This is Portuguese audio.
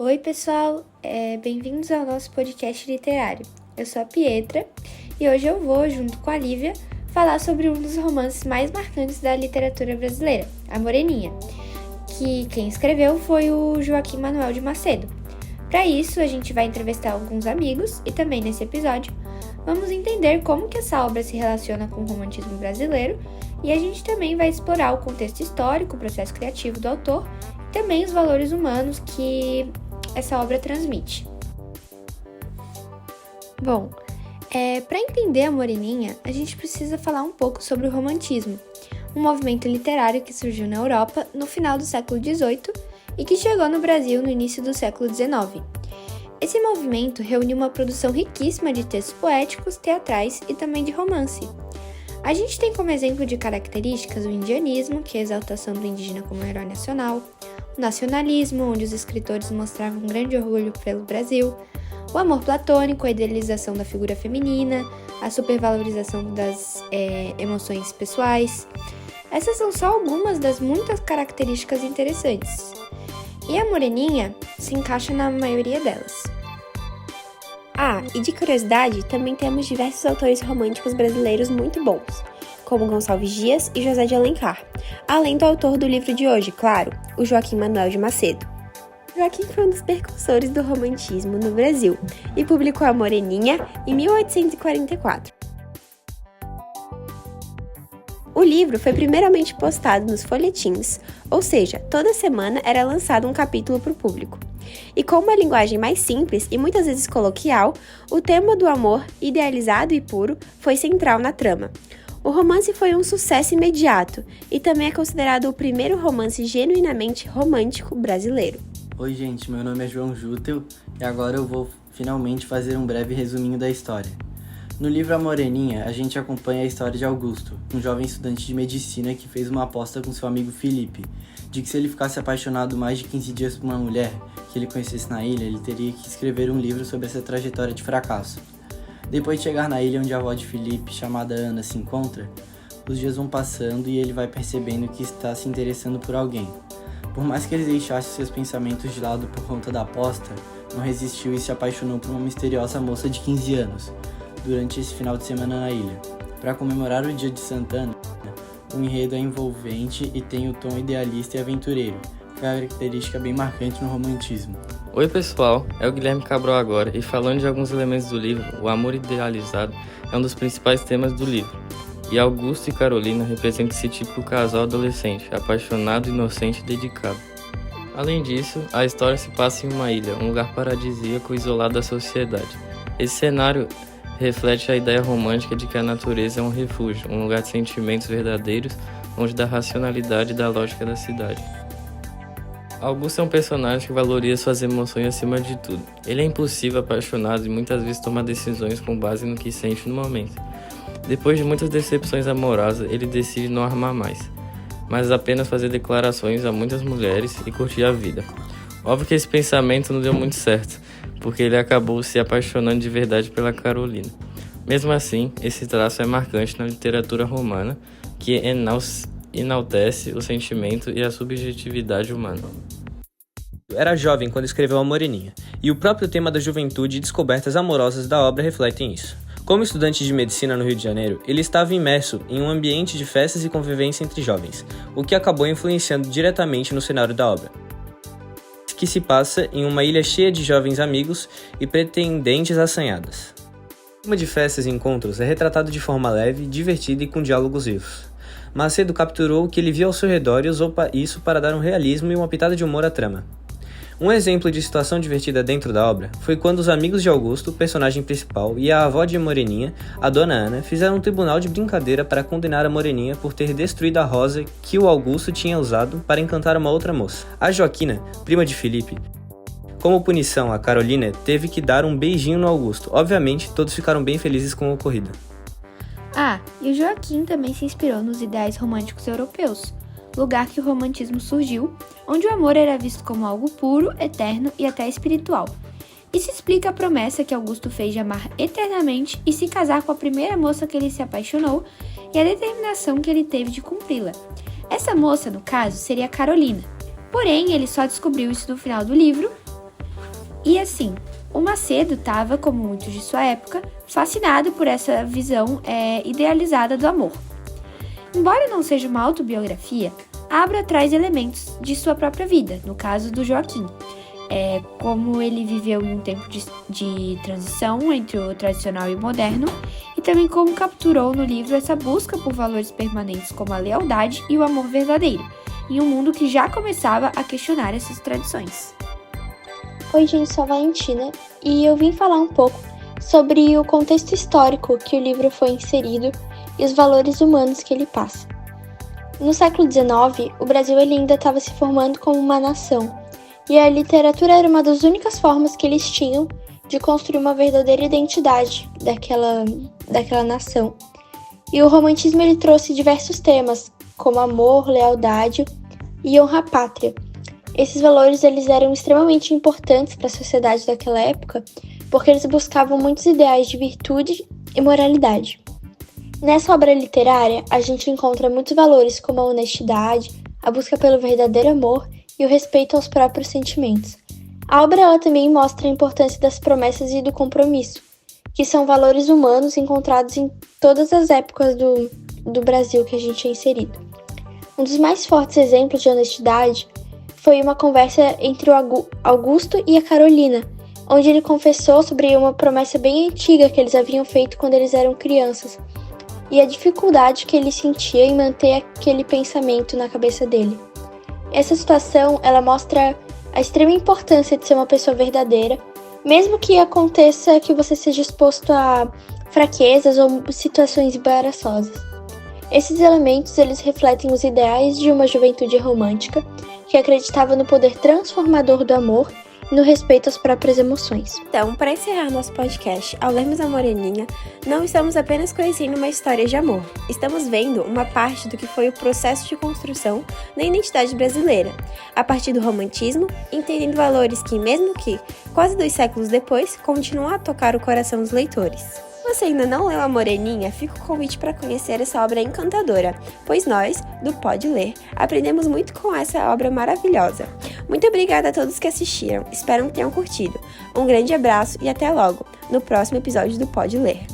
Oi, pessoal! Bem-vindos ao nosso podcast literário. Eu sou a Pietra e hoje eu vou, junto com a Lívia, falar sobre um dos romances mais marcantes da literatura brasileira, A Moreninha, que quem escreveu foi o Joaquim Manuel de Macedo. Para isso, a gente vai entrevistar alguns amigos e também nesse episódio vamos entender como que essa obra se relaciona com o romantismo brasileiro e a gente também vai explorar o contexto histórico, o processo criativo do autor e também os valores humanos que essa obra transmite. Bom, para entender a Moreninha, a gente precisa falar um pouco sobre o romantismo, um movimento literário que surgiu na Europa no final do século XVIII e que chegou no Brasil no início do século XIX. Esse movimento reuniu uma produção riquíssima de textos poéticos, teatrais e também de romance. A gente tem como exemplo de características o indianismo, que é a exaltação do indígena como herói nacional, o nacionalismo, onde os escritores mostravam um grande orgulho pelo Brasil, o amor platônico, a idealização da figura feminina, a supervalorização das emoções pessoais. Essas são só algumas das muitas características interessantes. E a Moreninha se encaixa na maioria delas. E de curiosidade, também temos diversos autores românticos brasileiros muito bons, como Gonçalves Dias e José de Alencar, além do autor do livro de hoje, claro, o Joaquim Manuel de Macedo. Joaquim foi um dos precursores do romantismo no Brasil e publicou A Moreninha em 1844. O livro foi primeiramente postado nos folhetins, ou seja, toda semana era lançado um capítulo para o público. E com uma linguagem mais simples e muitas vezes coloquial, o tema do amor, idealizado e puro, foi central na trama. O romance foi um sucesso imediato e também é considerado o primeiro romance genuinamente romântico brasileiro. Oi gente, meu nome é João Jutel e agora eu vou finalmente fazer um breve resuminho da história. No livro A Moreninha, a gente acompanha a história de Augusto, um jovem estudante de medicina que fez uma aposta com seu amigo Felipe, de que se ele ficasse apaixonado mais de 15 dias por uma mulher que ele conhecesse na ilha, ele teria que escrever um livro sobre essa trajetória de fracasso. Depois de chegar na ilha onde a avó de Felipe, chamada Ana, se encontra, os dias vão passando e ele vai percebendo que está se interessando por alguém. Por mais que ele deixasse seus pensamentos de lado por conta da aposta, não resistiu e se apaixonou por uma misteriosa moça de 15 anos, durante esse final de semana na ilha. Para comemorar o dia de Santana, o enredo é envolvente e tem o tom idealista e aventureiro, característica bem marcante no romantismo. Oi pessoal, é o Guilherme Cabral agora, e falando de alguns elementos do livro, o amor idealizado é um dos principais temas do livro. E Augusto e Carolina representam esse típico casal adolescente, apaixonado, inocente e dedicado. Além disso, a história se passa em uma ilha, um lugar paradisíaco isolado da sociedade. Esse cenário reflete a ideia romântica de que a natureza é um refúgio, um lugar de sentimentos verdadeiros, longe da racionalidade e da lógica da cidade. Augusto é um personagem que valoriza suas emoções acima de tudo. Ele é impulsivo, apaixonado e muitas vezes toma decisões com base no que sente no momento. Depois de muitas decepções amorosas, ele decide não armar mais, mas apenas fazer declarações a muitas mulheres e curtir a vida. Óbvio que esse pensamento não deu muito certo, porque ele acabou se apaixonando de verdade pela Carolina. Mesmo assim, esse traço é marcante na literatura romana, que enaltece o sentimento e a subjetividade humana. Era jovem quando escreveu A Moreninha, e o próprio tema da juventude e descobertas amorosas da obra refletem isso. Como estudante de medicina no Rio de Janeiro, ele estava imerso em um ambiente de festas e convivência entre jovens, o que acabou influenciando diretamente no cenário da obra, que se passa em uma ilha cheia de jovens amigos e pretendentes assanhadas. O tema de festas e encontros é retratado de forma leve, divertida e com diálogos vivos. Macedo capturou o que ele viu ao seu redor e usou isso para dar um realismo e uma pitada de humor à trama. Um exemplo de situação divertida dentro da obra foi quando os amigos de Augusto, personagem principal, e a avó de Moreninha, a dona Ana, fizeram um tribunal de brincadeira para condenar a Moreninha por ter destruído a rosa que o Augusto tinha usado para encantar uma outra moça. A Joaquina, prima de Felipe, como punição, a Carolina teve que dar um beijinho no Augusto. Obviamente, todos ficaram bem felizes com o ocorrido. E o Joaquim também se inspirou nos ideais românticos europeus, lugar que o romantismo surgiu, onde o amor era visto como algo puro, eterno e até espiritual. Isso explica a promessa que Augusto fez de amar eternamente e se casar com a primeira moça que ele se apaixonou e a determinação que ele teve de cumpri-la. Essa moça, no caso, seria Carolina. Porém, ele só descobriu isso no final do livro E assim, o Macedo estava, como muitos de sua época, fascinado por essa visão idealizada do amor. Embora não seja uma autobiografia, a obra traz elementos de sua própria vida, no caso do Joaquim, como ele viveu em um tempo de transição entre o tradicional e o moderno, e também como capturou no livro essa busca por valores permanentes como a lealdade e o amor verdadeiro, em um mundo que já começava a questionar essas tradições. Oi, gente, sou a Valentina e eu vim falar um pouco sobre o contexto histórico que o livro foi inserido e os valores humanos que ele passa. No século XIX, o Brasil ainda estava se formando como uma nação e a literatura era uma das únicas formas que eles tinham de construir uma verdadeira identidade daquela nação. E o romantismo ele trouxe diversos temas, como amor, lealdade e honra à pátria. Esses valores eles eram extremamente importantes para a sociedade daquela época, porque eles buscavam muitos ideais de virtude e moralidade. Nessa obra literária, a gente encontra muitos valores como a honestidade, a busca pelo verdadeiro amor e o respeito aos próprios sentimentos. A obra ela também mostra a importância das promessas e do compromisso, que são valores humanos encontrados em todas as épocas do Brasil que a gente é inserido. Um dos mais fortes exemplos de honestidade foi uma conversa entre o Augusto e a Carolina, onde ele confessou sobre uma promessa bem antiga que eles haviam feito quando eles eram crianças, e a dificuldade que ele sentia em manter aquele pensamento na cabeça dele. Essa situação, ela mostra a extrema importância de ser uma pessoa verdadeira, mesmo que aconteça que você seja exposto a fraquezas ou situações embaraçosas. Esses elementos, eles refletem os ideais de uma juventude romântica, que acreditava no poder transformador do amor e no respeito às próprias emoções. Então, para encerrar nosso podcast, ao lermos a Moreninha, não estamos apenas conhecendo uma história de amor, estamos vendo uma parte do que foi o processo de construção da identidade brasileira, a partir do romantismo, entendendo valores que, mesmo que quase 2 séculos depois, continuam a tocar o coração dos leitores. Se você ainda não leu a Moreninha, fica o convite para conhecer essa obra encantadora, pois nós, do Pode Ler, aprendemos muito com essa obra maravilhosa. Muito obrigada a todos que assistiram, espero que tenham curtido. Um grande abraço e até logo, no próximo episódio do Pode Ler.